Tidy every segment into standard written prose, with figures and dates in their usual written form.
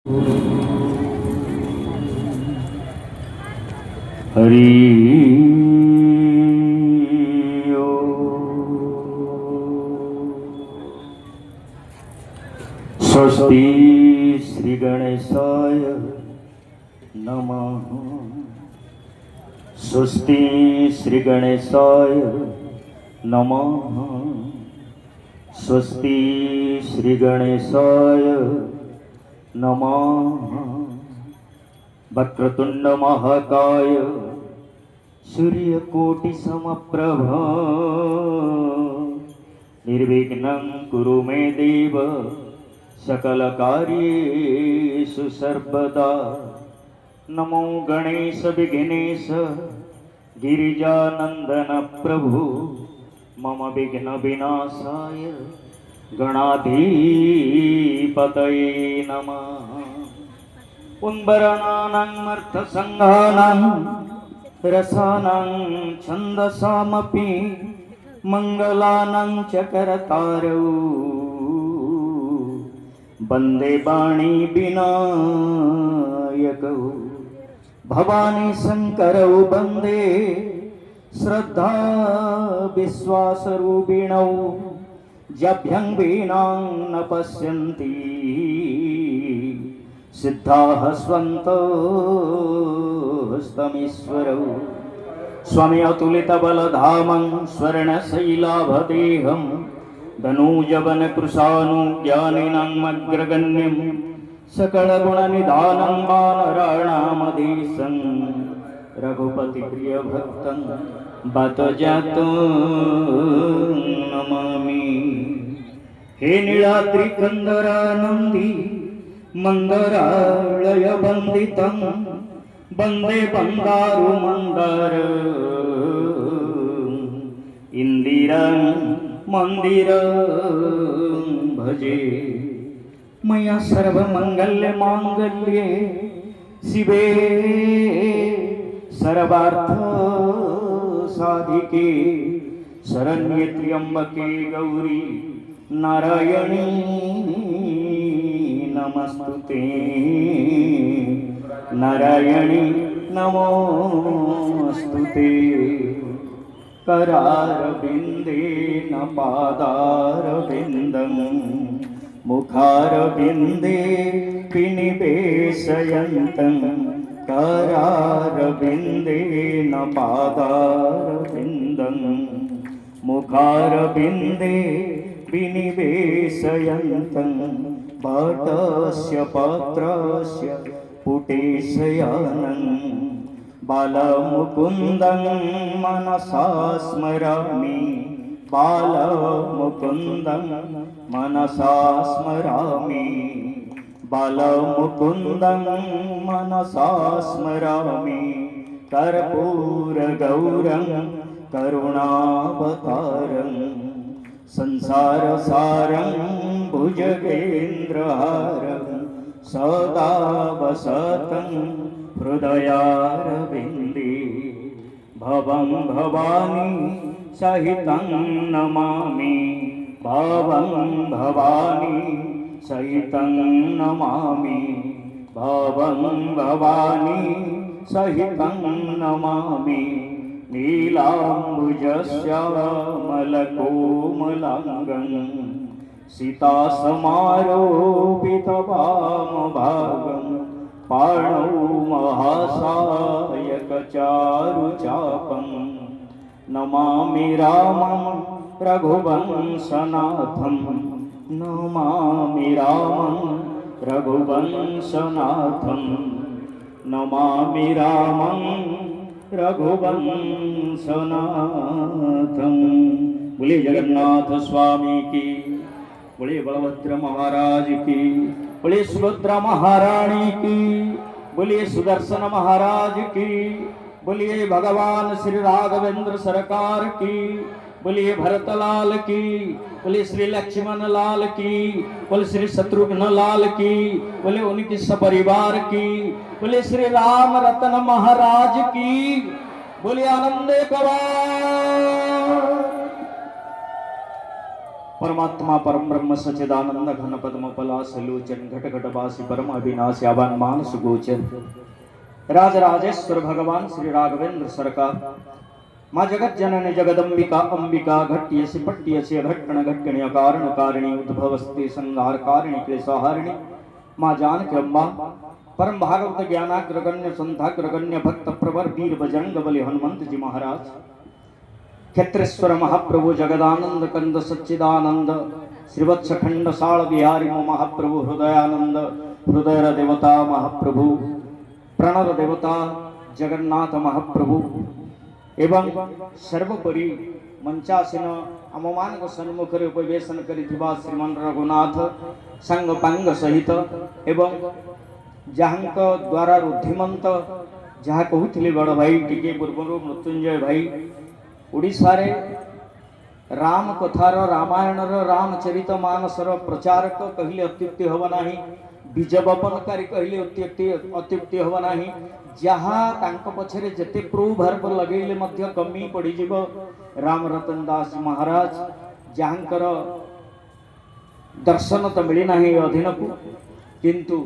हरि स्वस्ति श्री गणेशाय नमः। स्वस्ति श्री गणेशाय नमः। स्वस्ति श्री गणेशाय नमः। वक्रतुंड महाकाय सूर्यकोटि समप्रभ निर्विघ्नं कुरु मे देव सकल कार्येषु सर्वदा। नमो गणेश विघ्नेश गिरिजानंदन प्रभु मम विघ्न विनाशाय गणाधिपतये नमः। उन्बराणां अर्थसंघानां रसानां छन्दसामपि मंगलानां च करतारौ वन्दे वाणी विनायकौ भवानी शंकरौ वन्दे श्रद्धा विश्वासरूपिणौ जभ्यं वीणां न पश्यन्ति सिद्धाः स्वन्तस्तमीश्वरौ। स्वामी अतुलित बलधामं स्वर्णशैलाभदेहं धनुजवन कृशानुज्ञानिनामग्रगण्यं सकलगुणनिधानं वानराणामधीशं रघुपतिप्रियभक्तं बत जातं नमामि। हे नीलाद्रिकन्दरानन्दी मंदरालय वंदितं वंदे बंदारु मंदर इंदिरं मंदिरं भजे। मया सर्वमंगल्य मांगल्ये शिवे सर्वार्थ साधिके शरण्ये त्र्यंबके गौरी नारायणी नमस्तुते। नारायणी नमोस्तुते। करारविन्देन पादारविन्दं मुखारविन्दे विनिवेशयन्तं। करारविन्देन पादारविन्दं मुखारविन्दे विनिवेशयन्तं। भटस्य पात्रस्य पुटेशयानं बालमुकुन्दं मनसा स्मरामि। बालमुकुन्दं मनसा स्मरामि। बालमुकुन्दं मनसा स्मरामि। कर्पूरगौरं करुणावतारं संसारसारं भुजगेन्द्रहारं सदा वसतं हृदयारविन्दे। भवं भवानी सहितं नमामि। भवं भवानी सहितं नमामि। भवं भवानी सहितं नमामि। नीलाम्बुजश्यामलकोमलाङ्गं सीतासमारोपितवामभागं पाणौ महासायकचारुचापं। नमामि रामं रघुवंशनाथं। नमामि रामं रघुवंशनाथं। नमामि रामं रघुवंशनाथं। बोलिए जगन्नाथ स्वामी की, बोलिए बलभद्र महाराज की, बोलिए सुभद्रा महारानी की, बोलिए सुदर्शन महाराज की, बोलिए भगवान श्री राघवेंद्र सरकार की, बोलिए भरतलाल की, बोलिए श्री लक्ष्मण लाल की, बोलिए श्री शत्रुघ्न लाल की, बोलिए उनकी सपरिवार की, बोलिए श्री राम रतन महाराज की, बोलिए आनंदे कवार परमात्मा परम ब्रह्म सच्चिदानंद घन पद्म पलाश लोचन घट घटवासी परम अविनाशी आवान मानस गोचर राज राजेश्वर भगवान श्री राघवेंद्र सरकार माँ जगत जननी जगदंबिका अंबिका घट्यसि पट्यसि घट्टण घट्टण्य कारण कारिणी उद्भवस्ते संहार कारिणी क्लेशहारिणी माँ जानकी अम्बा परम भागवत ज्ञानाग्रगण्य संताग्रगण्य भक्त प्रवर वीर बजरंग बली हनुमंत जी महाराज क्षेत्रेश्वर महाप्रभु जगदानंद कंद सच्चिदानंद श्रीवत्स खंड साल बिहारी महाप्रभु हृदयानंद हृदय देवता महाप्रभु प्रणव देवता जगन्नाथ महाप्रभु एवं सर्वोपरि मंचासीन आम मान सम्मुख उपवेशन करिथिबा श्रीमान रघुनाथ संग पांग सहित एवं जहाँक द्वारा रुद्धिमंत जहाँ कहते बड़ भाई टिके पूर्व मृत्युंजय भाई ओडिशा रे राम कथार रामायण रामचरित मानसर प्रचारक कहले अत्युक्ति हब नाही बीज बपनकारी कहले अत्युक्ति हब नाही जहाँ तांक पछरे जेते प्रोभार्ब लगेले मध्य कमी पड़ीजिव राम रतन दास महाराज जहाँकर दर्शन तो मिली नाही अधीन को किंतु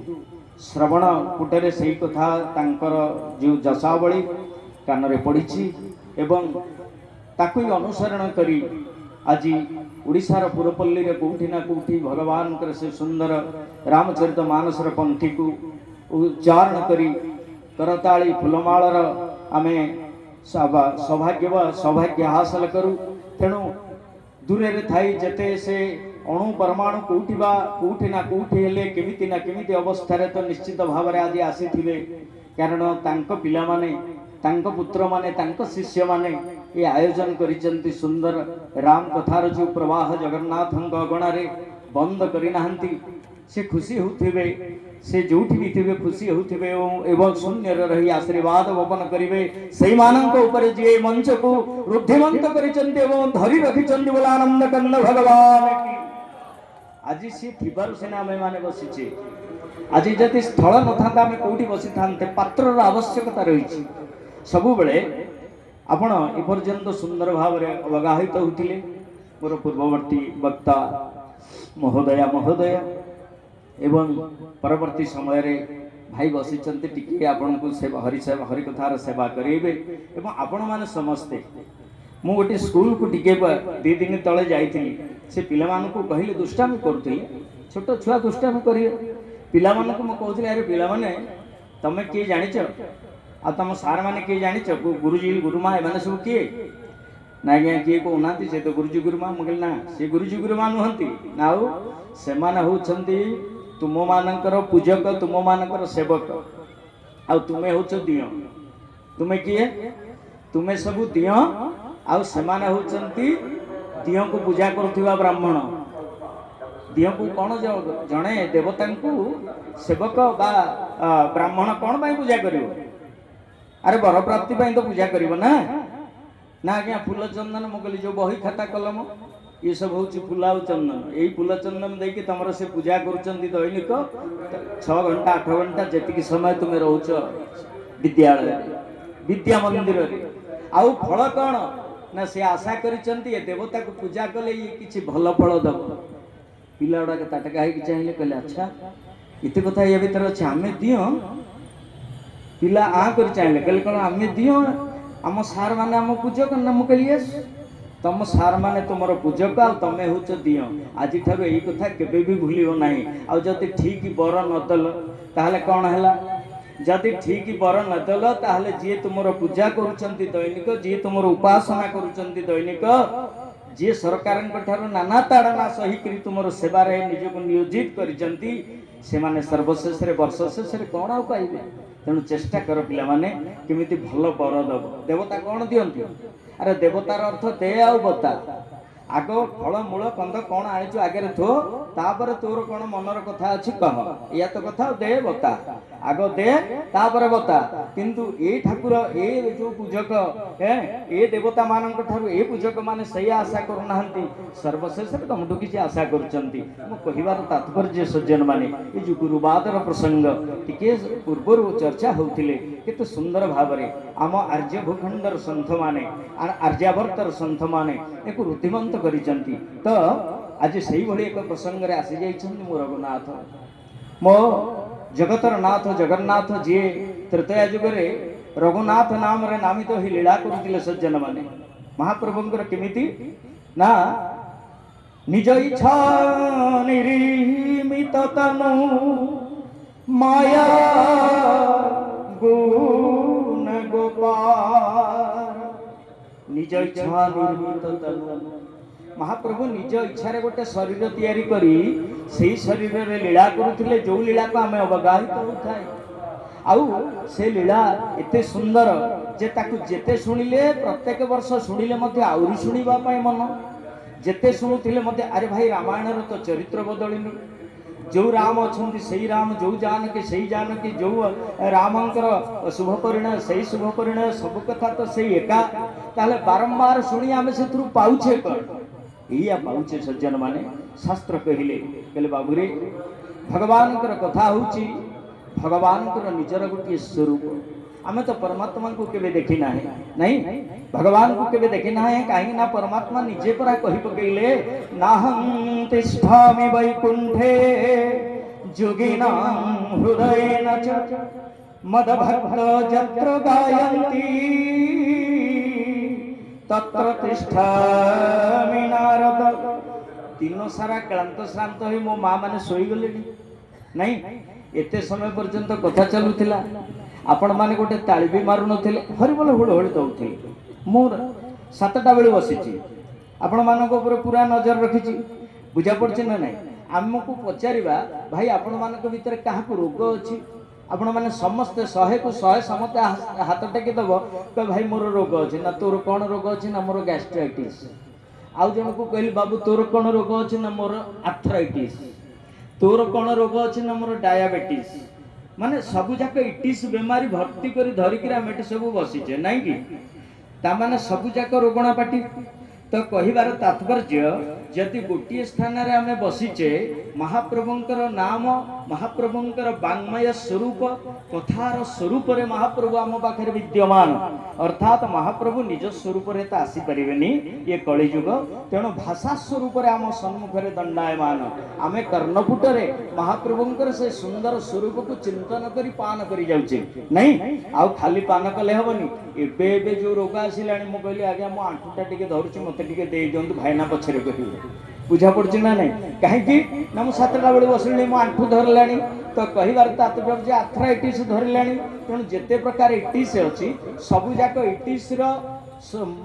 श्रवण पुटरे सही कथा तांकर जो जसावली कान पड़ी एवं ताकु अनुसरण करी आज उड़ीसार पुरपल्ली रे कोठी ना कोठी भगवान से सुंदर रामचरित मानसर पंक्ति को उच्चारण करी करताली फुलमालर आमे सौभाग्य हासिल करूँ तेणु दूरे थाई जते से अणु परमाणु कोठी ना कोठी हेले केमिति ना केमिति अवस्था रे तो निश्चित भाव में आज आसी कारण तांको पिला माने तांको पुत्र माने तांको शिष्य माने ये आयोजन करिसंती सुंदर राम कथार जो प्रवाह जगन्नाथ अगणा रे बंद करी नाहंती से खुशी होथिबे से जोठी भी थिबे खुशी होथिबे एवं शून्य रही आशीर्वाद वपन करिवे सही मानक ऊपर जे मंच को रुद्धिमंत करिसंती एवं धरि रखिसंती बोला आनंद कंद भगवान की आज सी थिबार सेना आमे माने बसिचे आज जति स्थल नथांता आमे कोठी बसी थांते पात्रर आवश्यकता रही सबु बेले आपण एपर्यंत सुंदर भाव में अवगाहित होतिले मोर पूर्ववर्ती वक्ता महोदया महोदय एवं परवर्ती समय रे भाई बसिचंते टिके आपण को सेवा हरि कथार सेवा करेबे एवं आपण माने समस्ते मु गोटे स्कूल को टिके 2 दिन तले जाइथिली से पिला मान को कहिले दुष्टामी करथिले छोट छुआ दुष्टामी करिए पिला मान को म कहथिले अरे पिला माने तमे के जानिछ आ तुम सार मैंने किए जानी गुरुजी गुरुमा एम सब किए ना आज्ञा किए कहना से तो गुरुजी गुरुमा मुझे ना सी गुरुजी गुरुमा नुहति ना से होती तुम मानकर पूजक तुम मानकर सेवक आ तुम्हें हूँ दिय तुम्हें किए तुम्हें सब दिय आउ से दिय को पूजा करुवा ब्राह्मण दिय को कौन जड़े देवता सेवक बा ब्राह्मण कौन पूजा कर अरे बर प्राप्ति तो पूजा करिवो ना ना आज्ञा फूल चंदन मुझे जो बही खाता कलम ये सब हूँ फूल आ चंदन यही फूल चंदन देकी तुम से पूजा करुँच दैनिक 6 घंटा 8 घंटा जी समय तुम रोच विद्यालय विद्या मंदिर आउ फल कौन ना से आशा करिसेंती देवता को पूजा कले ये किसी भल फल दब पिला गुड़ाक ताटका होगी चाहिए कहले अच्छा इतने कथा ये भीतर अच्छे आम दियो पिला आ कर चाहिए कहले कौन आम दियो आम सार मैंने आम पूजक ना मुझे तुम सार मैंने तुम पूजक आ तुम हूँ दियो आज ठार यही कथा केबे भी भूलियो नहीं आउ जदि ठीक बर नदेल ताहले कौन है जदि ठीक बर नदेल ताहले जी तुम पूजा करुँच दैनिक जी तुम उपासना करुँच दैनिक जी सरकार नाना ताड़ना सही तुम सेवार निजक नियोजित कर सर्वशेष वर्ष शेष कौन आ पाइबे तेणु चेष्टा कर पिला माने केमिति भल बर दब देवता कौन दियंती अरे देवतार अर्थ दे आ बता आग फल मूल कंद कौन आनीचु आगे थो तापर तोर कौन मनर कथा अच्छी कह या तो कथा दे बता आग दे तापर बता किंतु ए ठाकुर ए जो पूजक ए देवता मान ए पूजक माने सही आशा करूना सर्वशेष तुमठू किसी आशा कर तात्पर्य सज्जन माने ये जो गुरुवादर प्रसंग टिके पूर्वर चर्चा होतिले केते सुंदर भाव में आम आर्य भूखंडर सन्थ माने आर्यावर्तर सन्थ माने एक रुद्धिमंत करिसंती तो आज से ही एक प्रसंग में आसी जाइछन मो रघुनाथ मो जगतर नाथ जगन्नाथ जी तृतीय जुगे रघुनाथ नाम रे नामित तो ही लीला करुले सज्जन माने महाप्रभुंकर केमिति ना निज इच्छा निर्मित तनु माया गुण गोपाल निज इच्छा निर्मित तनु महाप्रभु निज इच्छा रे गोटे शरीर तैयारी करी से शरीर रे लीला करुले जो लीला को आम अवगाहित होता है आउ से लीला एते सुंदर जे ताकू जेते सुनिले प्रत्येक वर्ष सुनिले मध्य आउरी सुनिबा पाए मन जेते सुनुथिले मध्य अरे भाई रामायण रो तो चरित्र बदलिनी जो राम अच्छा से राम जो जानकी से जानकी जो रामंकर शुभ परिणय से शुभ परिणय सब कथा तो से एका ताले बारंबार शुणी आम से पाउछे कर या पाउछे सज्जन माने शास्त्र कहले बाबूरे भगवान कथा होची भगवान निजर गोटे स्वरूप आमे तो परमात्मा को केबे देखी ना है नहीं भगवान को केबे देखी ना है कहीं ना परमात्मा निजे परा कहि पकैले नाहं तिष्ठामि वैकुंठे जोगिनां हृदयेन च मदभक्त जत्र गायन्ति तत्र तिष्ठामि नारद तीनों सारा क्लांत श्रांत हो मो माँ मैंने शोई गले नहीं एते समय पर्यंत कथा चलुला आपण माने गोटे ताली भी मारु नथिले हरिबोल हुड़हुड़ी दउथिले मोर 7टा बेले बसिची आपण मानक ऊपर पूरा नजर रखिची बुझा पड़छि ना नहीं आमको पचारिबा भाई आपण मानक भीतर काहाको रोग अछि आपण माने समस्त 100 को 100 समते हाथ टेकी दब तो भाई मोर रोग अछि ना तोर कोन रोग अछि ना मोर गैस्ट्राइटिस आउ जन को कहली बाबू तोर कोन रोग अछि ना मोर आर्थराइटिस तोर कोन रोग अछि ना मोर डायबिटीज माने सबु जाक इटिस बेमारी भर्ती करी धरिकी आम एटी सब बसीचे नहीं कि तामाने सबु जाक रोगणा पाटी तो कहिबार तात्पर्य जदि गोटे स्थान रे आमे बसीचे महाप्रभुंकर नाम महाप्रभुंकर वाङ्मय स्वरूप कथार स्वरूप रे महाप्रभु आम पाखे विद्यमान अर्थात महाप्रभु निज स्वरूप रे आसी परिबेनी ये कलिजुग तेणु भाषा स्वरूप रे आम सम्मुख रे दंडायमान आमे कर्णपुट रे महाप्रभुंकर से सुंदर स्वरूप को चिंतन करी पान करी जाउचे नहीं आउ खाली पान कले हबनी एबे एबे जो रोग आसिलानी मु कहली आज्ञा मो आंठुटा टिके धरुची मते टिके दे दियंतु भाईना पछरे कहिबे बुझा पड़छि ना नहीं कहीं ना मु 7टा बेले बसली मो आंठू धरलानी तो कहिबार तात्पर्य आर्थराइटिस धरलानी तेणु जेते प्रकार इटिस अछि सबु जाक इटिस रो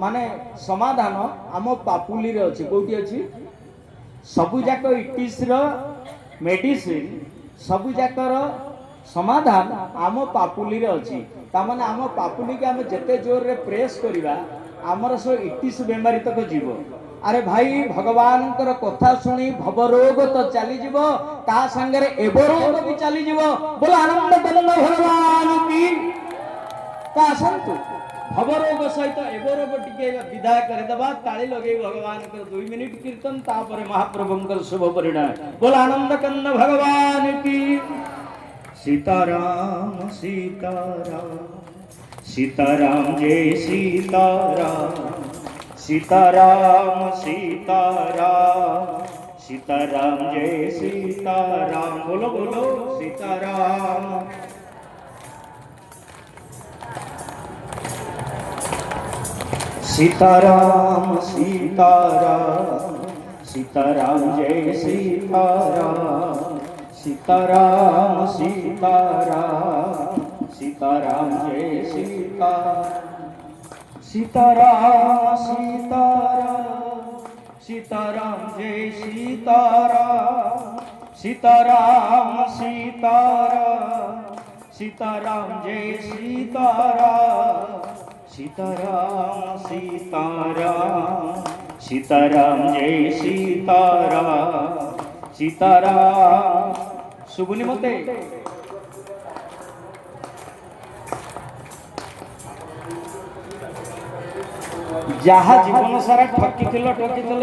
माने समाधान आम पापुली रे अछि कोठी अछि सबु जाक इटिस रो मेडिसिन सबु जाकर समाधान आम पापुली रे अछि ता माने आम पापुली के आम जेते जोर रे प्रेस करिबा आमर सो इटिस बेमारी तक जीव अरे भाई भगवान कथा शुणी भवरोग तो चली जीव ता संगे एवरोग भी चली जीव बोला आनंद कलम भगवान की आसतु भवरोग सहित एवरोग टिके विदाय करदेबा ताली लगे भगवान 2 मिनिट कीर्तन तापर महाप्रभुंकर शुभ परिणय बोला आनंद कंद भगवान की सीताराम सीताराम सीताराम जय सीताराम सीताराम सीताराम सीताराम जय सीताराम बोलो बोलो सीताराम सीताराम सीताराम सीताराम जय सीताराम सीताराम सीताराम सीताराम जय सीताराम सीताराम सीताराम सीताराम जय सीताराम सीताराम सीताराम सीताराम जय सीताराम सीताराम सीताराम सीताराम जय सीताराम सीताराम शुभुनी मते जहा जीवन सारा ठकी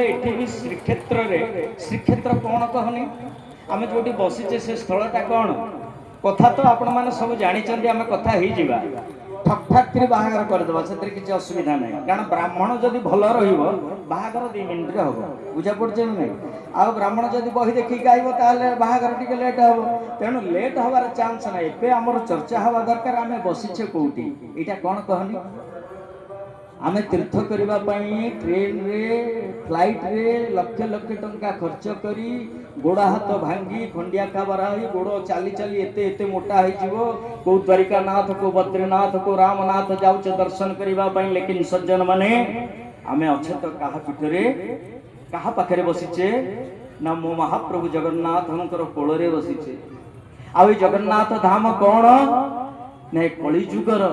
एठी भी श्रीक्षेत्र रे श्रीक्षेत्र कौन कहनी आमे जोटी बसीचे से स्थलटा कौन कथा तो आपण माने सब जानी आमे कथा ही जीवा ठक ठाक कर बाहागर करदेवा से किसी असुविधा नहीं कारण ब्राह्मण जदि भल रहागर 2 मिनिट हम बुझा पड़े ना आ ब्राह्मण जदि बही देखिक गायब ताल बाहागर टी लेट हम तेणु लेट हबार चांस ना एबे आमर चर्चा हवा दरकार आम बसीचे कौटी यहाँ कौन कहनी आम तीर्थ करने ट्रेन रे फ्लाइट रे लक्ष लक्ष टंका खर्च करी गोड़ा हाथ भांगी खंडिया खाबार गोड़ चली चली एते एते मोटा हो कौ द्वारिकानाथ को बद्रीनाथ को रामनाथ जाऊे दर्शन करने लेकिन सज्जन माने आमे अच्छे तो क्या पीठरे क्या पाखे बसीचे ना मो महाप्रभु जगन्नाथ कोल बसीचे आ जगन्नाथ धाम कौन ना कलिजुगर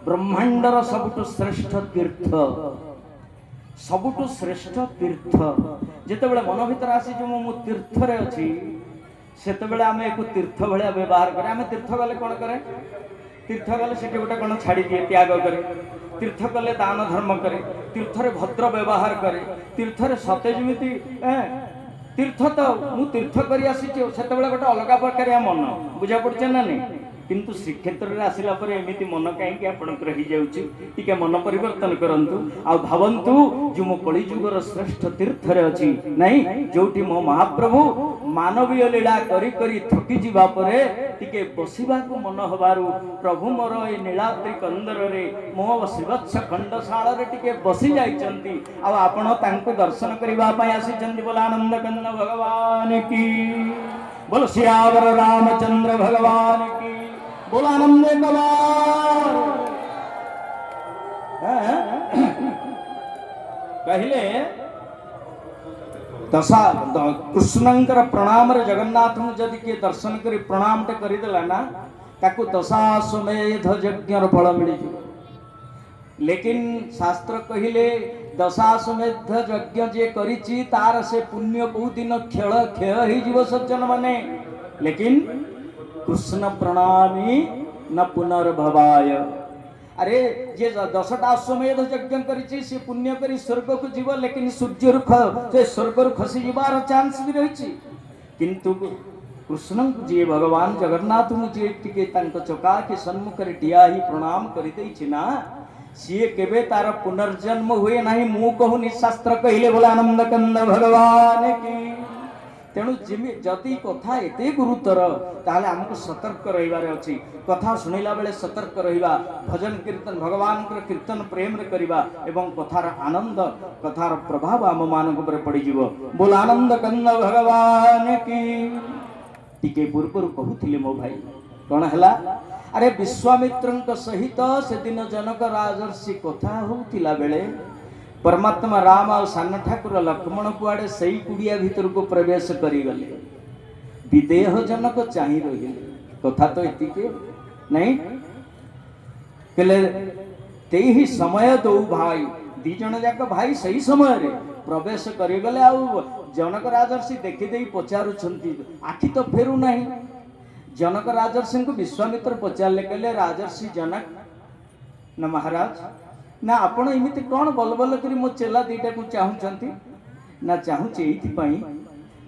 ब्रह्मांडर सबुठु श्रेष्ठ तीर्थ सबुठु श्रेष्ठ तीर्थ जितेबाला मन भीतर आसी जो मु तीर्थ रे अच्छी सेतेबाला आम एक तीर्थ भाया व्यवहार करें आम तीर्थ गले कौन करे तीर्थ गले से गोटे कौन छाड़ी दिए त्याग करे तीर्थ गले दान धर्म करे तीर्थ रे भद्र व्यवहार करे तीर्थ रे सते जमी तीर्थ तो मु तीर्थ कर से गोटे अलग प्रकार मन बुझा पड़े ना नहीं किंतु श्रीक्षेत्र में आसला एमती मन कहीं मन परिवर्तन करंतु आ भावंतु जो मो कलिजुगर श्रेष्ठ तीर्थ रे अच्छी नहीं जोटी मो महाप्रभु मानवीय लीला करी करी थकी जीवा परे टिके बसिबा को मन हबारु प्रभु मोर ए नीलाद्रि कंदर रे मो श्रीवत्स खंडशाला रे टिके बसी जाइचंती आ आपण तांको दर्शन करबा पई आसीचंती बोला आनंद कंद भगवान की बोलो सियावर रामचंद्र भगवान की बोला आनंद कहले दशा कृष्णंकर प्रणाम रे जगन्नाथ जदि किए दर्शन करी प्रणाम टे करदेला ना ताकू दशाश्वमेध यज्ञ फल मिल लेकिन शास्त्र कहले दशाश्वमेध यज्ञ जे करिछि तार से पुण्य बहुत दिन क्षय हो सज्जन माने लेकिन कृष्ण प्रणामी न पुनर्भवाय अरे जे 10टा अश्वमेध यज्ञ करिछि से पुण्य करी स्वर्ग को जीव लेकिन सूर्य से स्वर्ग खसी जीवार चांस भी रही किंतु कृष्ण को जी भगवान जगन्नाथ जी टिके चका के सन्मुख ठिया ही प्रणाम कर ना सी केबे तार पुनर्जन्म हुए ना मु कहूनी शास्त्र कहले बोला आनंद कंद भगवान की तेणु जदि कथा एते गुरुतर ताहले हमको सतर्क रहिबार अछि कथा सुनिला बेले सतर्क रहिबा भजन कीर्तन भगवान के कीर्तन प्रेम रे करिबा एवं कथार आनंद कथार प्रभाव आम मानक ऊपर पड़ी जीवो बोल आनंद कंद भगवान की टिके पूर्व कहूथिले मो भाई कौन हला अरे विश्वामित्र सहित से दिन जनक राजर्षि कथा होतिला बेले परमात्मा राम और सान ठाकुर लक्ष्मण कुआड़े सही कुड़िया भीतर को प्रवेश करीगले विदेह जनक चाही रही कथा तो एतिके नहीं कहले ते ही समय दो भाई दी जन जाक भाई सही समय रे प्रवेश करीगले आउ जनक राजर्षि देखी दे पचारुछंती आखि तो फेरू नहीं जनक राजर्षि को विश्वामित्र पचारे कहले राजर्षि जनक न महाराज ना आपण एमती कौन बल बल करी मो चेला दीटा को चाहूँगी ना चाहूँचे ये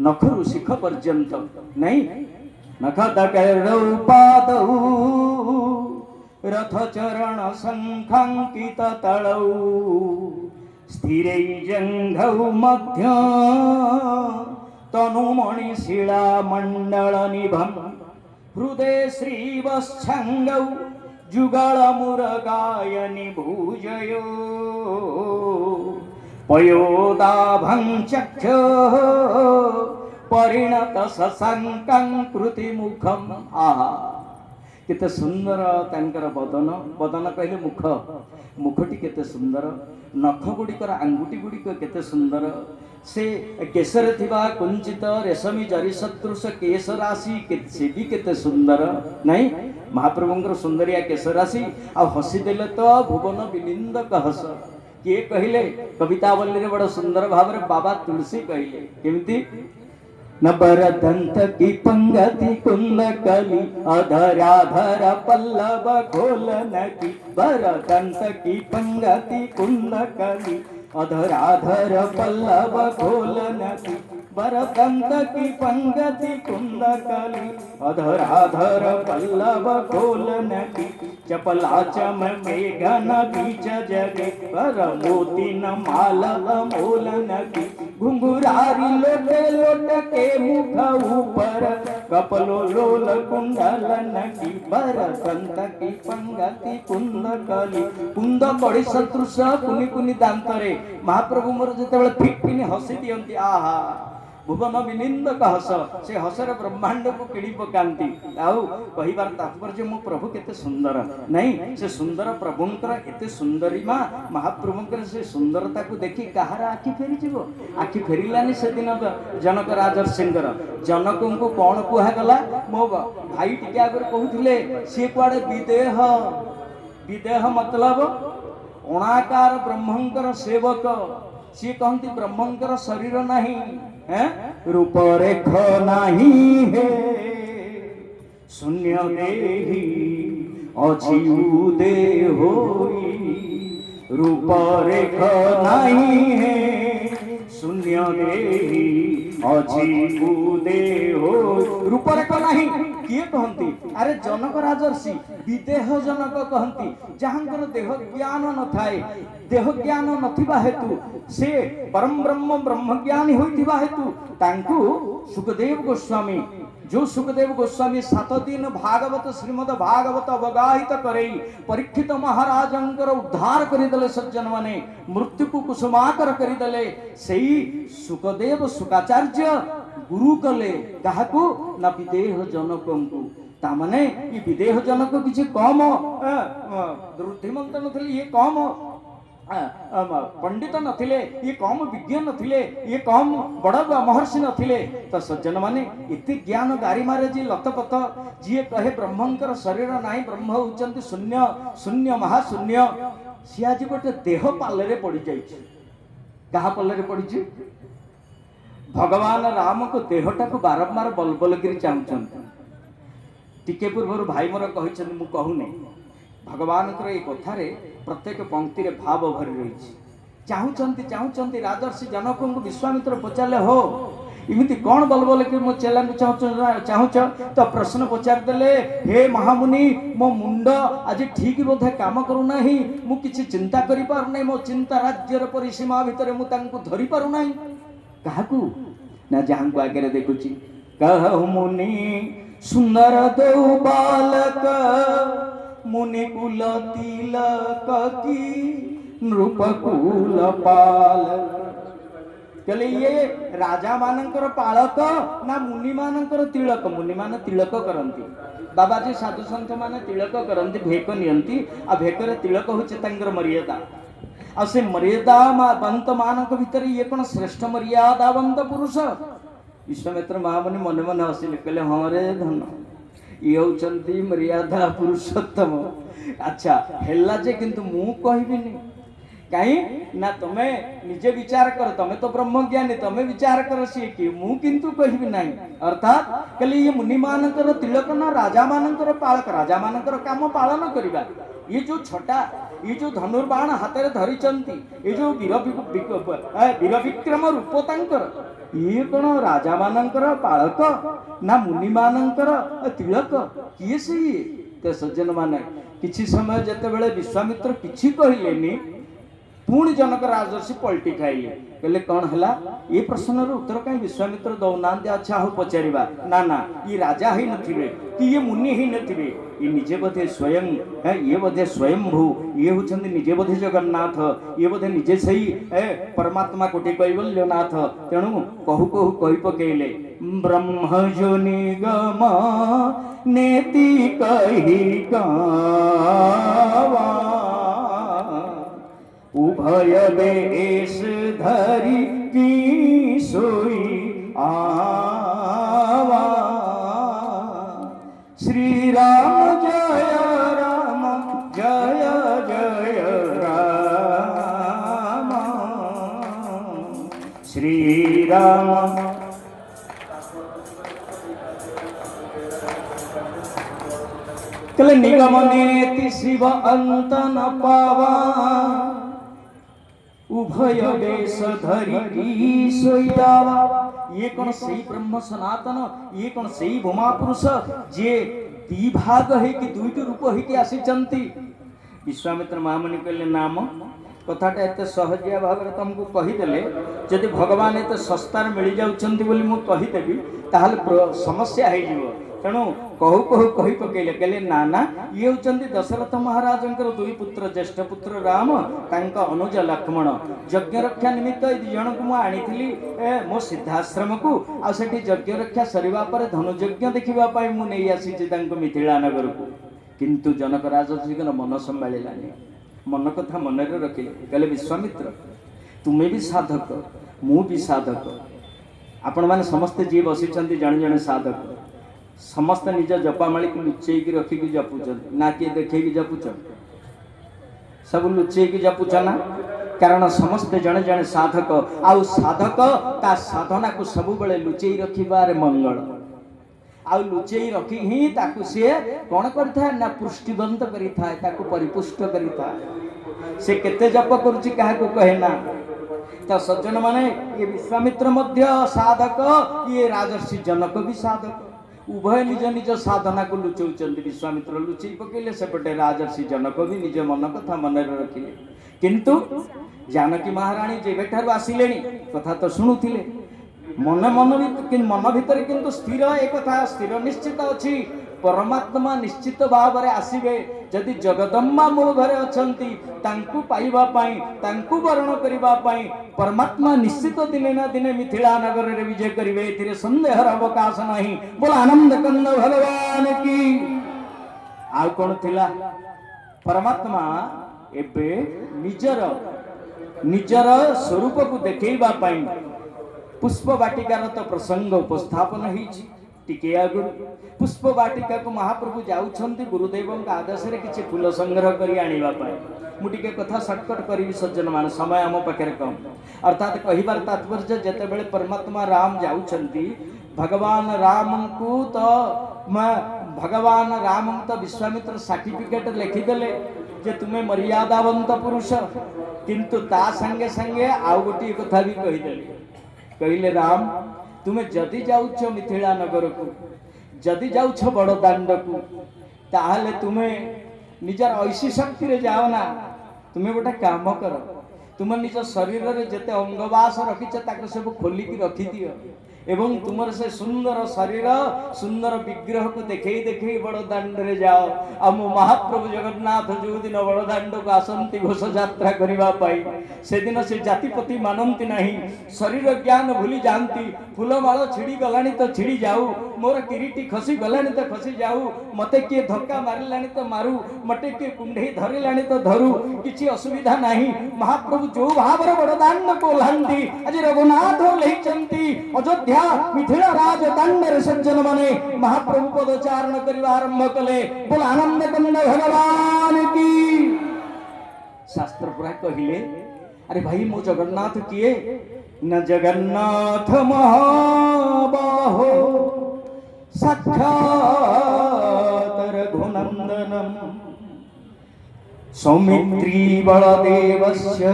नखरु शिख पर्यंत नहीं नख पाद रथ चरण संखांकित तलौ स्थिर जंघौ मध्य तनुमणि शिला मंडल निभम हृदय श्रीवत्संगौ जुगल मुरगायनि भूजयो पयोदाभं चक्ष परिणत शशंकं कृति मुखम आहा केते सुंदर तांकर बदन बदन कहले मुख मुखटी केते सुंदर नख गुड़िकर आंगुठी गुड़िक केते सुंदर से केशर थिबा कुंचित रेशमी जरी सदृश केश राशि से भी केते सुंदर नहीं महाप्रभुंकर सुंदरिया केश राशि आ हसी देले तो भुवन विनिंदक हस किए कहले कवितावल्ली रे बड़ सुंदर भाव रे बाबा तुलसी कहले केमती नबर दंत की पंगति कुंद कली अधराधर पल्लव खोलन की बर दंत की पंगति कुंद कली अधराधर पल्लव खोलन की बर दंत की पंगति कुंद कली अधराधर पल्लव खोलन की चपला चमके घन बीच जगे पर मोती न माल अमोल नगी घुंघरारी लोटे लोटके मुख ऊपर कपलो लोल कुंडल नगी बर दंत की पंगति कुंद कली कुंद कड़ी सदृश कुनि कुनि दांतरे महाप्रभु मोर जेतेबेले फिक किनि हसी दियंती आहा भुवन विनिंदक हस से हसर ब्रह्मांड को किणी पकांती आउ कहिबार तात्पर्य मो प्रभु केते सुंदर नहीं से सुंदर प्रभुंकर एते सुंदरी मां महाप्रभुंकर से सुंदरता को देखि कहार आखि फेरी जीवो आखि फेरिलानी से दिन जनक राजर्षिंकर जनक को कोन कुहा गला मो भाई टिके आगर कहउथिले से कुआडे विदेह विदेह मतलब अणाकार ब्रह्मंकर सेवक सी कहती ब्रह्मंकर शरीर नहीं है रूप रेख नहीं है शून्य देही अछि उदय होई रूप रेख नहीं है शून्य देही अछि उदय हो रूप रेख नहीं किए कहती अरे जनक राजर्षि विदेह जनक कहती जहांकर देह ज्ञान न थाए देह ज्ञान नथिबा हेतु से परम ब्रह्म ब्रह्मज्ञानी होइथिबा हेतु तांकु सुखदेव गोस्वामी जो सुखदेव गोस्वामी 7 दिन भागवत श्रीमद भागवत अवगाहित करई परीक्षित महाराजंकर उद्धार करिदले सज्जन माने मृत्यु को कुसुमाकर करिदले सेई सुखदेव सुखाचार्य गुरु कले काहाकू ना विदेह जनकंकु तामाने ये विदेह जनक किछि कम बुद्धिमंत नथिले ये कम पंडित नथिले ये कम विज्ञ नथिले ये कम बड़ महर्षि नथिले तो सज्जन माने इति ज्ञान गारी मारे जी लतपत जी कहे ब्रह्मंकर शरीर नाही ब्रह्म होचंती शून्य शून्य महाशून्य सी आज गोटे देह पालरे पड़ी जाइछि कहा पालरे पड़ी भगवान राम को देहटा को बारंबार बलबल गिरी चाहूचंती टिके पूर्व भाई मोर कहिछन मु कहूने भगवान ये कथारे प्रत्येक पंक्ति रे भाव भरी रही चाहूचंती चाहूचंती राजर्षि जनक को विश्वामित्र पचारे हो इमिति कौन बलबल कि मो चेला चाहूच तो प्रश्न पचार देले हे महामुनि मो मुंड आज ठीक बोधे काम करूना मु किछि चिंता करि पारुनै मो चिंता राज्यर परिसीमा भितर मु तांको धरि पारुनै काहाकू ना जहां को आगे देखुची कह मुनि सुंदर देव बालक मुनि कुल तिलक की नृपकुल पालक चले ये राजा मानकर पालक ना मुनि मानकर तिलक मुनि मान तिलक करंती बाबाजी साधु संत माने तिलक करंती भेक नियंती आ भेकर तिलक होचे तांकर मर्यादा आ से मर्यादा बंत मानक भीतर ये कोन श्रेष्ठ मर्यादावंत पुरुष विश्वामित्र महामुनि मन मन हसिले कहले हाँ रे धन ये होचंती मर्यादा पुरुषोत्तम अच्छा हेला जे किंतु मु कहबिनी कहीं ना तमे निजे विचार कर तमे तो ब्रह्मज्ञानी तमे विचार कर सी कि मु किंतु कहबी नहीं अर्थात कली ये मुनि मानकर तिलक ना राजा मानकर पालक राजा मानकर काम पालन करिबा ये जो छटा ये जो धनुर्बाण हाथ में धरिचंती ये जो वीर विक्रम रूप तांकर ये कौन राजा मानकर पालक ना मुनि मानकर तिलक किए से ये सज्जन माने किछि समय जेतेबेले विश्वामित्र किछि कहिलेनी पुणी जनक राजर्षि पलटी खाइले कहले कौन हला ये प्रश्न उत्तर कहीं विश्वामित्र दौना अच्छा हो पचारिबा ना ना ये राजा ही नथिबे कि ये मुनि ही नथिबे ये निजे बोधे स्वयं है ये बोधे स्वयंभू ये होचंदी निजे बोधे जगन्नाथ ये बोधे निजे सही परमात्मा कोटि कैवल्यनाथ तेणु कहु कहु कहि पकेले ब्रह्म जो निगम नेति कहि गावा उभय बेश धरि की सोई आवा श्री राम जय जय राम श्री राम कल निगम नेति शिव अंत न पावा उभय वेश धरि सोईदावा ये कौन सही ब्रह्म सनातन ये कौन सही भूमा पुरुष जे दी भाग होइकि दुईटी रूप होइकि आसिचंती। विश्वामित्र महामुनि कहले नाम कथाटा एत सहजिया भाव में तुमको कहीदेले जदि भगवान एत सस्तार मिल जाउछंती बोली मु कहीदेवी ताहले समस्या हो जीवो। तेणु कहू कहू कही पकेले कहले ना ना ये होचंती दशरथ महाराजंकर दुई पुत्र ज्येष्ठ पुत्र राम तांका अनुज लक्ष्मण यज्ञ रक्षा निमित्त ए दी जन को मु आनीथिली मो सिद्धाश्रम को आ सेठी यज्ञ रक्षा सरिबा पर धनुयज्ञ देखिबा पाई मु नै आसी जे तांको मिथिला नगर को। किंतु जनक राजर्षिकर मन संभाळिलानी मन कथा मन रखिले कहले विश्वामित्र तुम्हें भी साधक मु भी साधक आपण माने समस्त जी बसिचंती जण जण साधक समस्त निज जपामाली को लुचेकी रखिकी जपुचन ना किए देखिकी जपुचन सब लुचेकी जपुचन ना कारण समस्त जण जण साधक आउ साधक ता साधना को सब बेले लुचेई रखिबारे मंगल आउ लुचेई रखी ही ताकू से कौन करता ना पुष्टिवंत करिथा ताकू परिपुष्ट करिथा से केते जप करूची काहे को कहे ना। तो सज्जन माने ये विश्वामित्र मध्य साधक ये राजर्षि जनक भी साधक उभय निज निज साधना को लुचौचंती। विश्वामित्र लुचई पकेले सेपटे राजर्षि जनक भी निज मन कथा मन रखिले। किंतु जानकी महाराणी जेबेठारु आसिलेनी कथा तो शुणुथिले मन मन भितर किंतु स्थिर एक कथा स्थिर निश्चित अछि परमात्मा निश्चित भाव में आसबे जदि जगदम्बा मो घरे अछंती तांकु पाइबा पाई तांकु वर्ण करिबा पाई परमात्मा निश्चित दिने ना दिने मिथिला नगर रे विजय करिवे एथिरे संदेहर अवकाश नहीं। बोल आनंद कंद भगवान की। आ कोन थिला परमात्मा एबे निजर स्वरूप को देखैबा पाई पुष्प वाटिकार तो प्रसंग उपस्थापन होईछि। टिके आगु पुष्प वाटिका को महाप्रभु जाउछंती गुरुदेव आदेश रे किछि फूल संग्रह करी आनिबा पाई मु टिके कथा शॉर्टकट करी सज्जन मान समय आम पाखे कम अर्थात कहिबार तात्पर्य जेते बेले परमात्मा राम जाउछंती भगवान राम तो विश्वामित्र सर्टिफिकेट लिखिदेले जे तुम्हें मर्यादावंत पुरुष किंतु ता संगे संगे आउ गोटी कथा भी कहिदेले कहले राम तुम्हें जदि जाउछ मिथिला नगर को जदि जाउछ बड़ दांड को ताहले तुम्हें निजर ऐसी शक्ति रे जाओ ना तुम्हें गोटे काम कर तुम निज शरीर रे जेते अंगवास रखिछ ताको सब खोलिकी रखी दियो एवं तुमर से सुंदर शरीर सुंदर विग्रह को देखई देखई बड़ दांड रे जाओ आ मो महाप्रभु जगन्नाथ जो दिन बड़ दांड को आसंती घोष यात्रा करिबा पाई से दिन से जातिपति मानंती नहीं शरीर ज्ञान भूली जानती फूलमाଳ छिड़ी गलानी तो छिड़ी जाऊ मोर किरीटी खसी गलानी तो खसी जाऊ मते किए धक्का मारिलानी तो मारू मते किए कुंढई धरिलानी तो धरू किछि असुविधा नहीं। महाप्रभु जो भाव रे बड़ दांड को लांती आज रघुनाथ लेचंती अयोध्या मिथिला राज दांड रे सज्जन माने महाप्रभु पदचारण करबा आरंभ कले। बोल आनंद कंद भगवान की। शास्त्र पुरा कहिले अरे भाई मो जगन्नाथ किए न जगन्नाथ महाबाहो साक्षात रघुनंदनम सौमित्री बलदेवस्य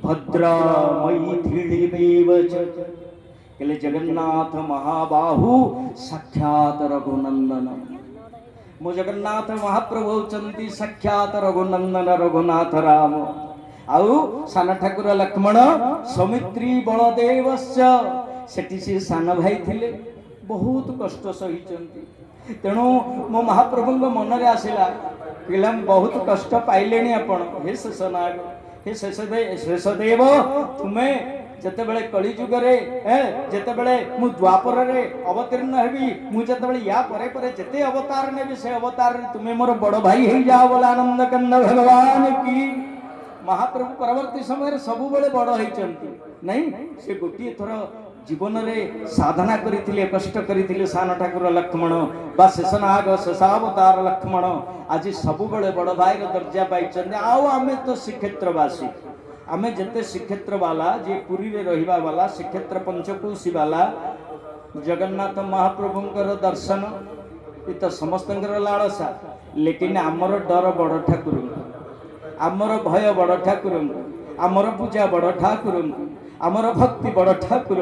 भद्रा मैथिलीमेव च कहले जगन्नाथ महाबाहु साक्षात रघुनंदनम मो जगन्नाथ महाप्रभु होचंती साक्षात रघुनंदन रघुनाथ राम आउ सान ठाकुर लक्ष्मण सौमित्री बलदेवस्य सेठी से सान भाई थिले बहुत कष्ट सहिचंती तेणु मो महाप्रभु मन रे आसिला कहला बहुत कष्ट पाइलेनी आपण हे शेषनाग हे शेषदेव तुम्हें जेते बेले कली जुग रे जेते बेले मु द्वापर रे अवतीर्ण हेबी मु जेते बेले या परे परे जेते अवतार नेबी से अवतार रे तुम्हें मोर बड़ भाई हे जाओ बोला आनंद कंद भगवान की। महाप्रभु परवर्ती समय सबु बेले बड़ होइचंती नहीं से गोटिए थर जीवन रे साधना करिथिले कष्ट करिथिले सान ठाकुर लक्ष्मण बा शेषनाग शेषावतार लक्ष्मण आज सबु बेले बड़ भाई रो दर्जा पाइचंती। आओ आमे तो श्रीक्षेत्रवासी आमे जते श्रीक्षेत्र वाला जे पुरी रे रहिबा वाला श्रीक्षेत्र पंचकोशी वाला जगन्नाथ महाप्रभुंकर दर्शन ये तो समस्तंकर लालसा लेकिन आमर डर बड़ ठाकुर आमर भय बड़ ठाकुर आमर पूजा बड़ ठाकुर आमर भक्ति बड़ ठाकुर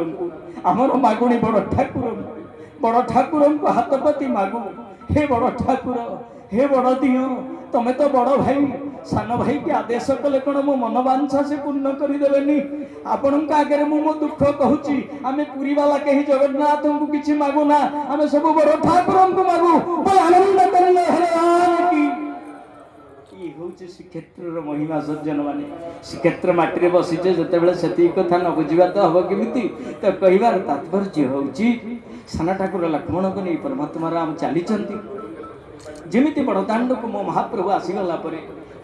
आमर मागुणी बड़ ठाकुर बड़ ठाकुर को हाथ पाती मागु, हे बड़ ठाकुर, हे बड़ दियो, तमे तो बड़ भाई, सान भाई के आदेश कले कौन मो मनोवांछा से पूर्ण करदेनि। आपण आगे मो दुख कहूँ, आम पुरी वाला कहीं जगन्नाथ को किसी मागुना, आम सब बड़ ठाकुर को मागु, आनंद कर श्रीक्षेत्र महिमा सज्जन माने श्रीक्षेत्र माटी बसीचे जिते से कथा न बुझा तो हम केमी तो कहबार तात्पर्य हूँ सान ठाकुर लक्ष्मण को नहीं परमात्मा राम चली जमी बड़दाण्ड को मो महाप्रभु आसीगला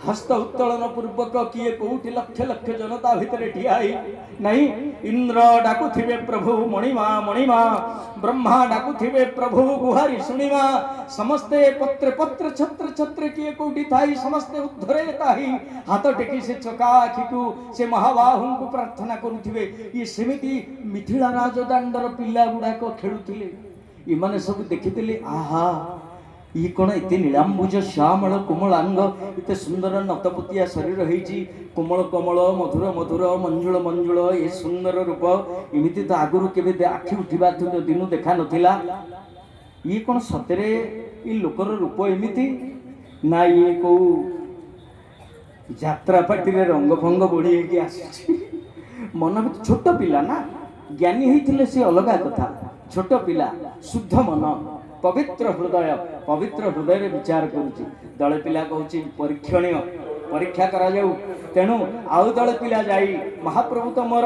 हस्त उत्तोलन पूर्वक किए कौटी लक्ष लक्ष जनता भितर ठिया नहीं इंद्र डाकुथिबे प्रभु मणिमा मणिमा, ब्रह्मा डाकुथिबे प्रभु गुहारी शुणिमा, समस्ते पत्र पत्र छत्र छत्र किए कौटी थाई समस्ते उद्धरे ताही हाथ टेकी से चका आखि को से महाबाहु को प्रार्थना करुथिबे। ये सेमिति मिथिला राजदाण्डर पिला गुड़ाक खेलुथिले, इमाने सब देखिथिले आहा ये कौन एत नीलांबुज श्यामल कोमलांग एत सुंदर नतपुतिया शरीर होती कोमल कोमल मधुर मधुर मंजुल मंजुल ये सुंदर रूप इमिति तो आगुरी केबे आखि उठा दिन देखा नथिला। ये कौन सतरे ये लोकर रूप एमिति ना ये को यात्रा पार्टी रे रंग फंग बोड़ी के आसी मन छोट पिला ना ज्ञानी होइथिले से अलग कथा, छोट पिला शुद्ध मन पवित्र हृदय विचार करुच्ची दल पिला कहूँ परीक्षणीय परीक्षा करा जाऊ तेणु आउ दल पिला जाई महाप्रभु तो मोर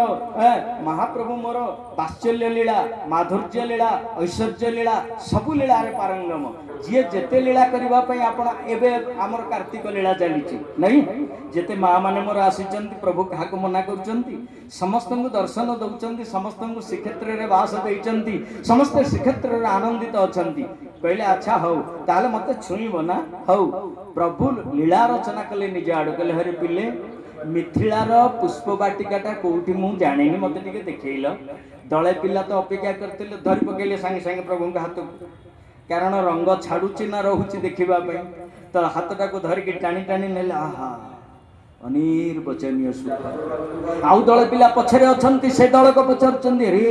महाप्रभु मोर वात्सल्य लीला माधुर्य लीला ऐश्वर्य लीला सबु लीला रे पारंगम जी जेते लीला करने आपण एबे आमर कार्तिक लीला चली नहीं जेते माँ माने मोर आसीचंती प्रभु क्या मना कर समस्त दर्शन दौरान समस्त श्रीक्षेत्र में बास देती समस्ते श्रीक्षेत्र में आनंदित अच्छा कहले अच्छा हौ ताले मते छुईब ना हौ प्रभु लीला रचना कले निज आड़ कहले हरे पिले मिथिलार पुष्प बाटिकाटा कौटी मु जानी मत टे देखल दले पिला तो अपेक्षा करते धरी पकड़े सांगे सांगे प्रभु हाथ को कारण रंग छाड़ुची ना रोचे देखापी तो हाथटा को धरिकी टाणी टाणी ने आहा अनिर्वचनीय सुख आउ दल पिला पछरे अछंती से दल को पचारुचंदी रे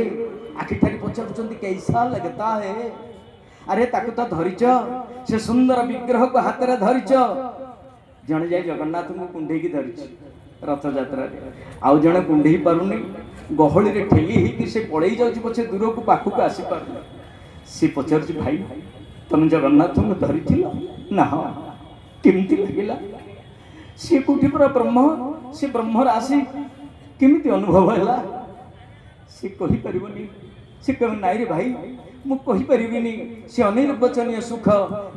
आखिठारी पचारुचंदी कैसा लगता है अरे ताकू तो धरिच से सुंदर विग्रह को हाथ में धरिच जड़े जाए जगन्नाथ को कुंडे की धरी रथ यात्रा आउ जड़े कुंडे पारुनी गहली रे ठेली ही से पड़े जाऊँ पछे दूर को पाख को आसी पार सी पचार भाई तुम जगन्नाथ को धरी ना केमती लगिला सी कौटी पूरा ब्रह्म सी ब्रह्म राशि केमिति अनुभव है सी कही परिबनी सी कह नाई रे भाई मु कही परिबिनी सी अनिर्वचनीय सुख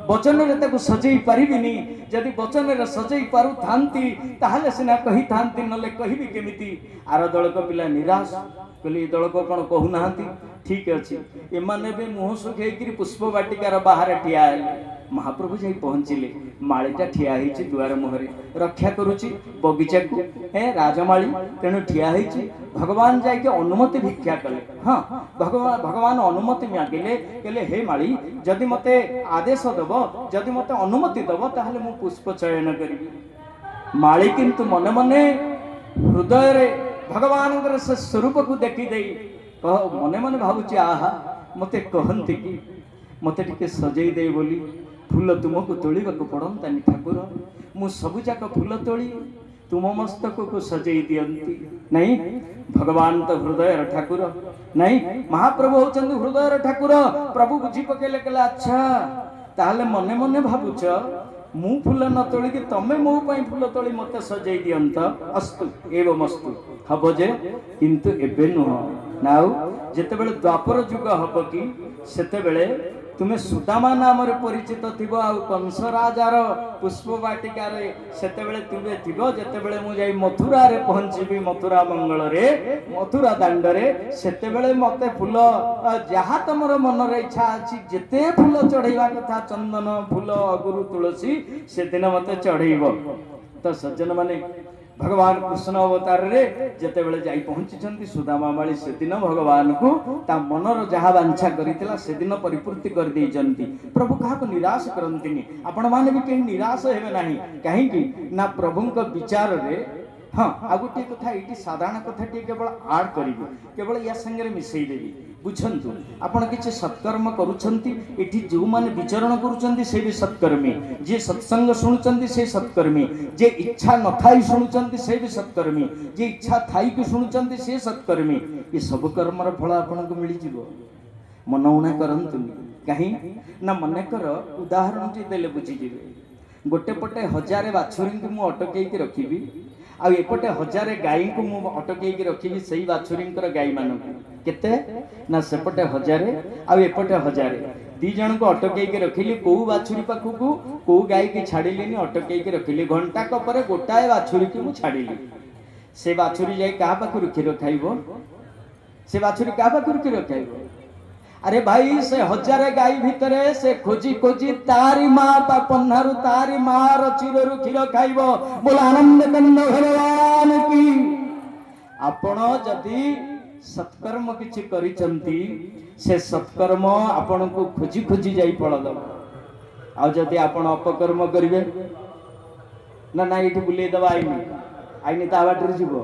वचन रे ताको सजई परिबिनी जदि वचन रे सजई पारु थांती ताहले सिना कही थांती नले कहिबी केमिति आर दल को पिला निराश कहली दल को कौन कहू नांती ठीक अच्छे एमाने भी मुह सुखेकरी पुष्प बाटिकार बाहर ठिया महाप्रभु जाई पहुँचिले मालीटा ठिया होती दुआर मुहरे रक्षा करुच्ची बगीचा को राजमाली तेणु ठिया होती भगवान जाके अनुमति भिक्षा कले हाँ भगवान अनुमति मागिले कहले हे माली जदि मते आदेश दब जदि मते अनुमति दब ताहले मु पुष्प चयन करी माली किंतु मने मने हृदय रे भगवान से स्वरूप को देखी दे कह मने मने भावुची आहा मते कहंती कि मते टिके सजई दे बोली फूल तुमको तोलिबा को पड़ंतानी ठाकुर मु सबुजाक फूल तोली तुम मस्तक को सजई दियंती नहीं भगवान तो हृदय ठाकुर नहीं महाप्रभु होचंदी हृदय ठाकुर प्रभु बुझी पकेले कहले अच्छा ताहले मने मने भावुच मु फूल न तोली कि तमे मो पई फूल तोली मते सजई दियंत अस्तु एवं अस्तु हब जे किंतु एबे नुह नाउ जेते बेले द्वापर युग हब कि सेते बेले तुम्हें सुदामा नाम परिचित थी आ कंस राजार पुष्प बाटिकार से जिते बड़े मुझे मथुरा रे पहुँची मथुरा मंगल रे मथुरा दांड से मत फूल जहाँ तुम मन इच्छा अच्छी जिते फूल चढ़ेवा कथा चंदन फूल अगुरु तुलसी से दिन मत चढ़ेब तो सज्जन माने भगवान कृष्ण अवतार रे जेते बेले जाई पहुंची सुदामा माली से दिन भगवान को ता मनर जहाँ वांछा करितला से दिन परिपूर्ति कर देइचंती प्रभु कहा को निराश करंतिनी आपण माने भी कहीं निराश हेबे नाही कहीं की ना प्रभुंक विचार रे हाँ आ गोटे कथा ये साधारण कथा केवल आड करी केवल या संगे मिसई देवी बुझंतु आपण किछि सत्कर्म करूछंती एठी जो माने विचरण करूछंती से भी सत्कर्मी जे सत्संग सुनुछंती से सत्कर्मी जे इच्छा न थाई सुनुछंती से भी सत्कर्मी जे इच्छा थाई कि सुनुछंती से सत्कर्मी ये सब कर्मर फल आपण को मिली जीवो मनौना करंतुनी कहीं ना मन कर उदाहरण टी देले बुझी जीवे गोटे पटे हजारे बाछुरी को मु अटकई के रखिबी आ एपटे हजारे गाई को मु अटकई के रखिबी सही बाछुरींकर गाई मानक केते ना सेपटे हजारे आ एपटे हजारे दी जन को अटकई के रखिली को बाछुरी पाखु को गाई की छाड़िलीनी अटकई के रखिली घंटा पर गोटाए बाछुरी की मु छाड़िली से बाछुरी जाई का पाखु क्षीर खाइबो से बाछुरी का पाखु क्षीर खाइबो अरे भाई से हजारे गाई भितरे से खोजी खोजी तारी माँ ता पन्नारु तारी माँ चिररु क्षीर खाइबो बोल आनंद कंद भगवान की आपण जदि सत्कर्म किछि करिसंती से सत्कर्म आपण को खोजी खोजी जाई पड़ल आ जदि आपण अपकर्म करिवे ना ना इठी बुले दबा आईनी ता बाटर जीवो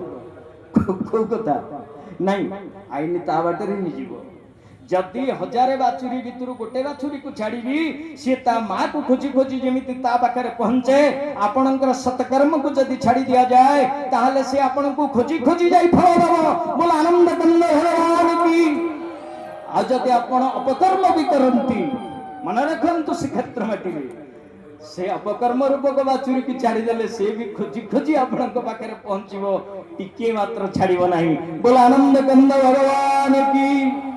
को कथा नहीं आईनी ता बाटर ही जीवो जदि हजारे बाछुरी भितर गोटे बाछुरी को छाड़ी सी ता माँ को खोजी खोजी जमी ता पाखे पहुंचे आपणकर सत्कर्म को जदि छाड़ी दिया जाए ताहले से आपण को खोजी खोजी जाई फल दब बोल आनंद कंद भगवान की आ जदि आपण अपकर्म भी करंती मन रखंतु श्रीक्षेत्र माटी से अपकर्म रूपक बाछुरी की छाड़ी देले से भी खोजी खोजी आपण पाखे पहुंचबो टिके मात्र छाड़िबो नाही बोल आनंद कंद भगवान की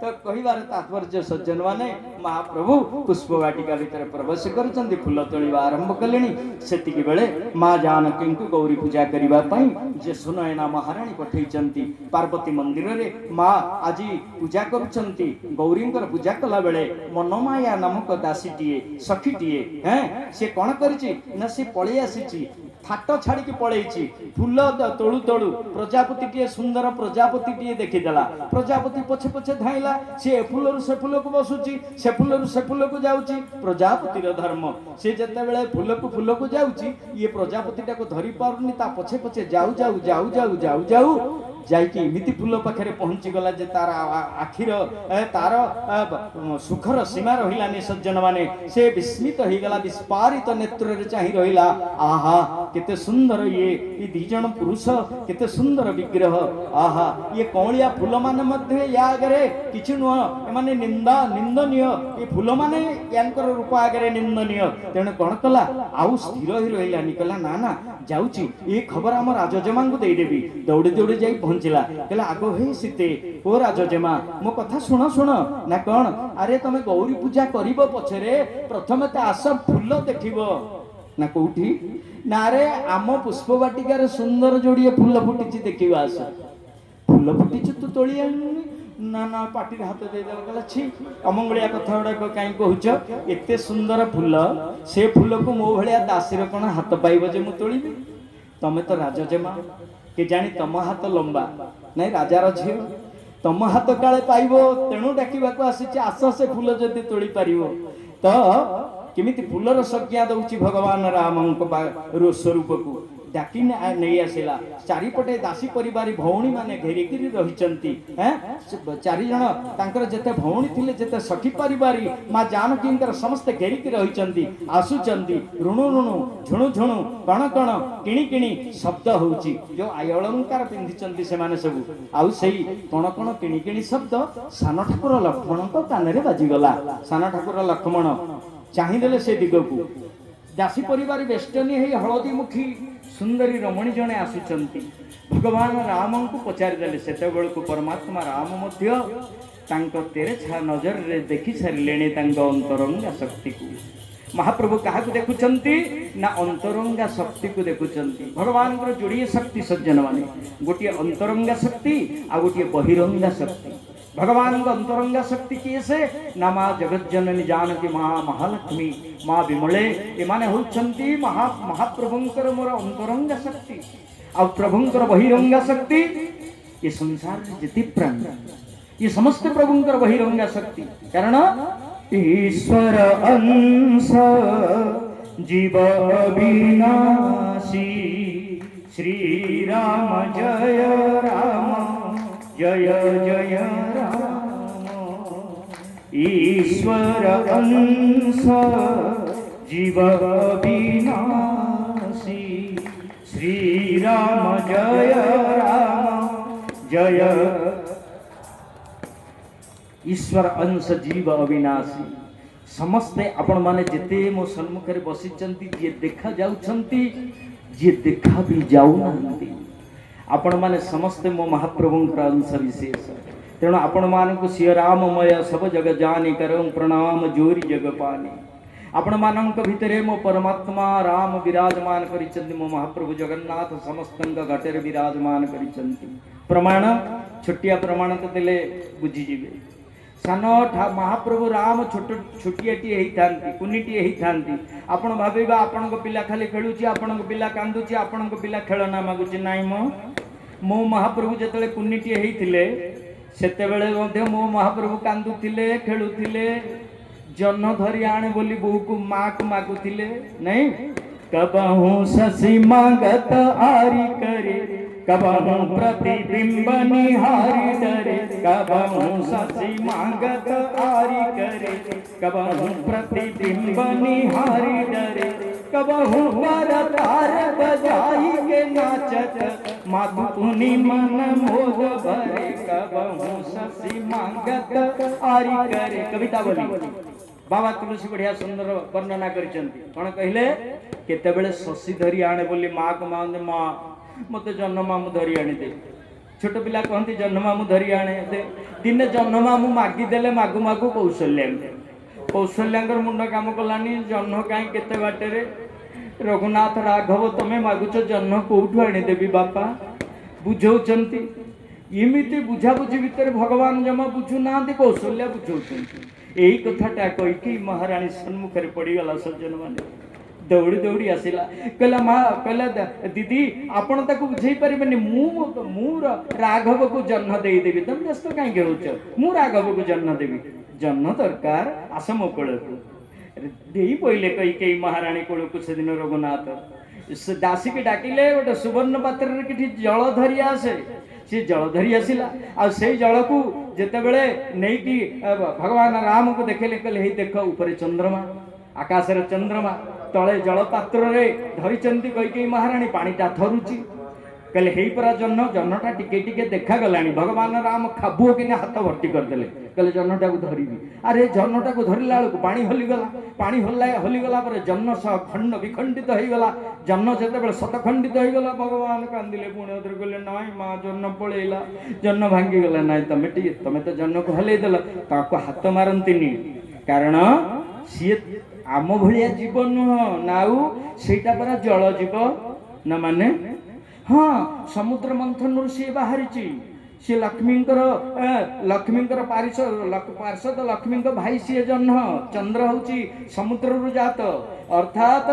तो कहिबार तात्पर्य सज्जन माने महाप्रभु पुष्प वाटिका भितर प्रवेश करछन्ती फूल तोलिबा आरंभ कलेनी सेतिकी बेले माँ जानकी को गौरी पूजा करिबा पई जे सुनयना महारानी पठैछन्ती पार्वती मंदिर रे माँ आजी पूजा करूछन्ती गौरींकर पूजा कला बेले मनमाया नामक दासीटीए सखीटीए हैं से कोन करछि न से पळै आसीछि थाट छाड़ी की पलैची फूल तोलू तोलू प्रजापति टीए सुंदर प्रजापति टीए देखीदेला प्रजापति पछे पछे धाइला से फूलरू से फूल को बसुची से फूलरू से फूल को जाउची प्रजापतिर धर्म से जते बेले फूल को जाउची ये प्रजापति टा को धरि पारुनी ता पछे पछे जाऊ जाऊ जाऊ जाऊ जाऊ जाऊ जाइकी इमिति फूल पाखे पहुंची गला जे तार आखिर तार सुखर सीमा रहिलानी सज्जन माने से विस्मित हो गला विस्पारित नेत्र रे चाहि रहिला आहा केते सुंदर ये दी जन पुरुष केते सुंदर विग्रह आहा ये कौलिया फूल माने मध्य या आगरे किछु न माने निंदा निंदनीय ये फूल माने यांकर रूप आगरे निंदनीय तेने कोन कला आउ स्थिर ही रहिलानी कला ना ना जाउची ये खबर हम राजजमा को देई देबी दौड़ी दौड़ी जाई पहुंचला कहला आगो हे सीते ओ राजजमा मो कथा सुनो सुनो ना कौन अरे तमे गौरी पूजा करिबो पछरे प्रथमे त आस फूल देखिबो ना कोठी ना रे आम पुष्प वाटिकार सुंदर जोड़िए फूल फुटी देखिबा आस फूल फुटी तू तोली आनुनी ना ना पाटी हाथ दे देला कहला छी अमंगलिया कथा गुडा काई कहूछ एते सुंदर फूल से फूल को मो भलिया दासीर कोन हाथ पाइबो जे मु तोलिबी तमे तो राजजमा के जानी तम हाथ लंबा नहीं राजार झील तम हाथ काले पाइबो तेणु डाकिबा को आसी आस से फूल जदि तोली पारिबो तो किमिति फूलर संज्ञा दउची भगवान रामंक स्वरूप को डाकी नहीं आसिला चारिपटे दासी परिवार भौणी माने घेरिकी रहिचंती हैं चारि जण तांकर जते भौणी थिले जते सखी परिवारी मां जानकींकर समस्त घेरिकी रहिचंती आसुचंती ऋणु ऋणु झुणु झुणु कण कण किणी किणी शब्द होउची जो आय अलंकार पिंधिचंती से माने सब आउ सेही कण कण किणी किणी शब्द सान ठाकुर लक्ष्मण को कान रे बाजी गला सान ठाकुर लक्ष्मण चाहि देले से दिग को दासी परिवार बेष्टनी हे हळदी मुखी सुंदरी रमणी जने आसुचंती भगवान राम को पचारि देले सेते बेल को परमात्मा राम मध्य तांको तेरे नजर रे देखि सारिलेने तांको अंतरंगा शक्ति को महाप्रभु क्या देखुंती ना अंतरंगा शक्ति को देखुंती भगवान को जोड़िए शक्ति सज्जन माने गोटे अंतरंगा शक्ति आ गोटे बहिरंगा शक्ति भगवान अंतरंगा शक्ति किए से ना माँ जगज्जननी जानकी माँ महालक्ष्मी माँ विमले एमाने होउछंती महाप्रभुंकर मोर अंतरंगा शक्ति आ प्रभुंकर बहिरंगा शक्ति ये संसार जिति प्राणी ये समस्त प्रभुंकर बहिरंगा शक्ति कारण ईश्वर अंश जीव अविनाशी श्री राम जय जय राम ईश्वर अंश जीव विनाशी श्री राम जय ईश्वर अंश जीव अविनाशी समस्ते आपण माने जेते मो सन्मुखरे बसिचंती जे देखा जाउछंती जे देखा भी जाऊ नांती आपण माने समस्ते मो महाप्रभुंकर अंश विशेष तेणु आपण मानक श्री राममय सब जग जानी करऊं प्रणाम जोरी जग पानी आपण मानक भितरे मो परमात्मा राम विराजमान करिचंती मो महाप्रभु जगन्नाथ समस्तंग घटेर विराजमान करिचंती प्रमाण छोटिया प्रमाण तो देले बुझी जिवे सान महाप्रभु राम छोट छोटियाटी होती कुनिटी होती आपण भाविबा आपण पिला खाली खेलुची आपण पिला कांदुची आपण पिला खेलना मागुची नाई मो महाप्रभु जेतले कुनिटी होइथिले सेतेबेले मध्य मो महाप्रभु कांदुथिले खेलुथिले जन्न धरी आणे बोली बहु को माँ को मागुथिले नहीं कबहू शशि मांगत आरी करे कबहू प्रतिबिंब निहारी डरे कबहू शशि मांगत आरी करे कबहू प्रतिबिंब निहारी डरे कबहू तार बजाई के नाचत माधु पुनि मन मोद भरे कबहू शशि मांगत आरी करे कविता बोली बाबा तुलसी बढ़िया सुंदर वर्णना करिसेंती कोन कहिले केते बेले शशि धरी आणे बोली माँ को माँ माँ मत जन्न मामू धरी आनी दे छोट पिला कहती जन्न मामू धरी आने दे दिने जन्न मामू मागिदेले मागु मागु कौशल्या मुंड काम कलानी जन्न कहीं केते बाटे रघुनाथ राघव तमें मागुच जन्न कौठू आनीदेवी बापा बुझौचंती इमिति बुझाबुझी भितर भगवान जमा बुझु ना कौशल्या बुझौचंती यही कथाटा कईकेयी महाराणी सन्मुख पड़गला सज्जन माने दौड़ी दौड़ी आसला कहला माँ कहला दीदी आपण ताको बुझे पारे मु राघव को जन्म देदेवी तुम व्यस्त कहीं होच मु राघव को जन्म देवी जन्म दरकार आस मो कोल को दे पहले कई महाराणी कोल को से दिन रघुनाथ दासी के डाकिले गोटे सुवर्ण पात्र कि जल धरी आसे सी जल धरी आसला आ से जल को जितेबले नहीं कि भगवान राम को देखेले कहले हे देख ऊपर चंद्रमा आकाश चंद्रमा तले जल पात्र धरी कई महाराणी पानीटा थरुची कहले हे परा जन्न जन्नटा टिके टिके देखा गलानी भगवान राम खाबु कि हाथ भर्ती करदेले कहले जन्नटा को धरिबी अरे जन्नटा को धरला बेलू पानी हलीगला पर जन्न खंड विखंडित हो गला जन्न जिते शतखंडित हो गला भगवान कांदिले पुणे कहले नाई माँ जन्न पलैला जन्न भांगी गला नाई तमें तो जन्न को हल्ई देल ताको हाथ मारंती कारण सी आम भाया जीव नुह नाउ सेटा परा जल जीव न माने हाँ समुद्र मंथन सी बाहरी सी लक्ष्मींकर पार्षद लक्ष्मी भाई सी जन्ह चंद्र हूँ समुद्र जात अर्थात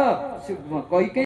कई